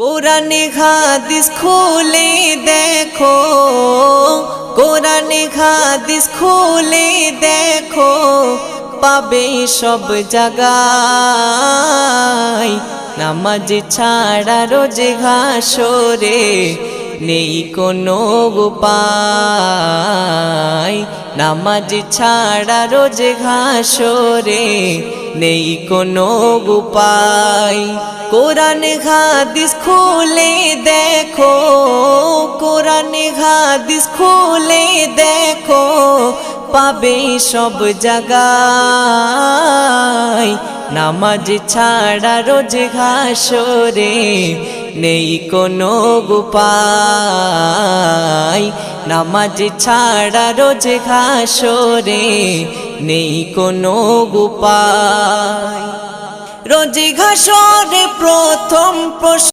কোরআনে হাদিস খুলে দেখো, কোরআনে হাদিস খুলে দেখো, পাবে সব জায়গায়। নামাজ ছাড়া রোজে হাসরে নেই কোনো উপায়। নামাজ ছাড়া রোজে হাসরে নেই কোনো উপায়। কোরআন হাদিস খুলে দেখো, কোরআন হাদিস খুলে দেখো, পাবে সব জায়গায়। নামাজ ছাড়া রোজ হাসরে নেই কোনো উপায়। নামাজ ছাড়া রোজ হাসরে নেই কোনো উপায়। রোজ হাসরে প্রথম প্রশ্ন